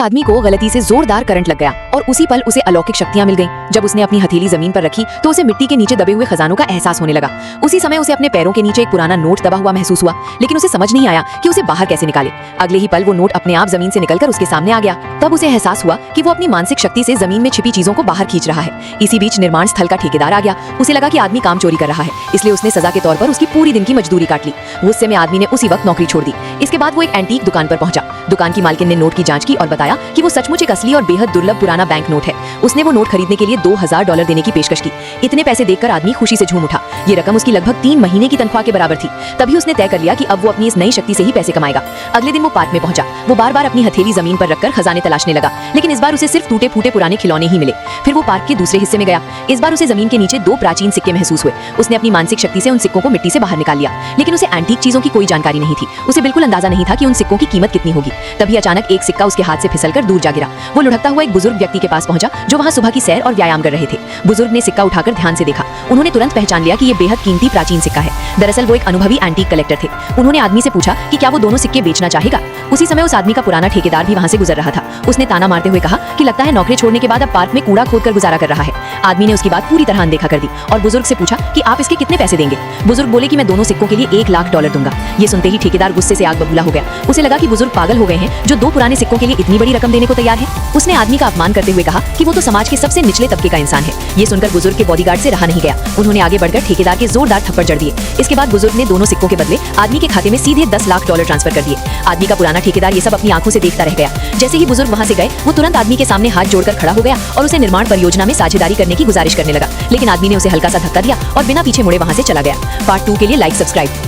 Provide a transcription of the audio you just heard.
आदमी को गलती से जोरदार करंट लग गया और उसी पल उसे अलौकिक शक्तियां मिल गईं। जब उसने अपनी हथेली जमीन पर रखी तो उसे मिट्टी के नीचे दबे हुए खजानों का एहसास होने लगा। उसी समय उसे अपने पैरों के नीचे एक पुराना नोट दबा हुआ महसूस हुआ, लेकिन उसे समझ नहीं आया कि उसे बाहर कैसे निकाले। अगले ही पल वो नोट अपने आप जमीन से निकलकर उसके सामने आ गया। तब उसे एहसास हुआ कि वो अपनी मानसिक शक्ति से जमीन में छिपी चीजों को बाहर खींच रहा है। इसी बीच निर्माण स्थल का ठेकेदार आ गया। उसे लगा कि आदमी काम चोरी कर रहा है, इसलिए उसने सजा के तौर पर उसकी पूरी दिन की मजदूरी काट ली। गुस्से में आदमी ने उसी वक्त नौकरी छोड़ दी। इसके बाद वो एक एंटीक दुकान पर पहुंचा। दुकान की मालकिन ने नोट की जांच की और बताया कि वो सचमुच एक असली और बेहद दुर्लभ पुराना बैंक नोट है। उसने वो नोट खरीदने के लिए $2000 देने की पेशकश की। इतने पैसे देखकर आदमी खुशी से झूम उठा। ये रकम उसकी लगभग 3 महीने की तनख्वाह के बराबर थी। तभी उसने तय कर लिया कि अब वो अपनी इस नई शक्ति से ही पैसे कमाएगा। अगले दिन वो पार्क में पहुंचा। वो बार-बार अपनी हथेली जमीन पर रखकर खजाने तलाशने लगा, लेकिन इस बार उसे सिर्फ टूटे-फूटे पुराने खिलौने ही मिले। फिर वो पार्क के दूसरे हिस्से में गया। इस बार उसे जमीन के नीचे 2 प्राचीन सिक्के महसूस हुए। उसने अपनी मानसिक शक्ति से उन सिक्कों को मिट्टी से बाहर निकाल लिया, लेकिन उसे एंटीक चीजों की कोई जानकारी नहीं थी। उसे बिल्कुल अंदाजा नहीं था कि उन सिक्कों की कीमत कितनी होगी। तभी अचानक एक सिक्का उसके हाथ से फिसलकर दूर जा गिरा। वो लुढ़कता हुआ एक बुजुर्ग व्यक्ति के पास पहुंचा जो वहां सुबह की सैर और व्यायाम कर रहे थे। बुजुर्ग ने सिक्का उठाकर ध्यान से देखा। उन्होंने तुरंत पहचान लिया कि ये बेहद कीमती प्राचीन सिक्का है। दरअसल वो एक अनुभवी एंटीक कलेक्टर थे। उन्होंने आदमी से पूछा कि क्या वो दोनों सिक्के बेचना चाहेगा। उसी समय उस आदमी का पुराना ठेकेदार भी वहां से गुजर रहा था। उसने ताना मारते हुए कहा कि लगता है नौकरी छोड़ने के बाद अब पार्क में कूड़ा खोदकर गुजारा कर रहा है। आदमी ने उसकी बात पूरी तरह अनदेखा कर दी और बुजुर्ग से पूछा कि आप इसके कितने पैसे देंगे। बुजुर्ग बोले कि मैं दोनों सिक्कों के लिए $1,00,000 दूंगा। ये सुनते ही ठेकेदार गुस्से से आग बबूला हो गया। उसे लगा कि बुजुर्ग पागल हो गए हैं जो 2 पुराने सिक्कों के लिए इतनी बड़ी रकम देने को तैयार है। उसने आदमी का अपमान करते हुए कहा कि वो तो समाज के सबसे निचले तबके का इंसान है। ये सुनकर बुजुर्ग के बॉडीगार्ड से रहा नहीं गया। उन्होंने आगे बढ़कर ठेकेदार के जोरदार थप्पड़ जड़ दिए। इसके बाद बुजुर्ग ने दोनों सिक्कों के बदले आदमी के खाते में सीधे $10,00,000 ट्रांसफर कर दिए। आदमी का पुराना ठेकेदार ये सब अपनी आंखों से देखता रह गया। जैसे ही बुजुर्ग वहां से गए, वो तुरंत आदमी के सामने हाथ जोड़कर खड़ा हो गया और उसे निर्माण परियोजना में साझेदारी करने की गुजारिश करने लगा। लेकिन आदमी ने उसे हल्का सा धक्का दिया और बिना पीछे मुड़े वहां से चला गया। पार्ट 2 के लिए लाइक सब्सक्राइब।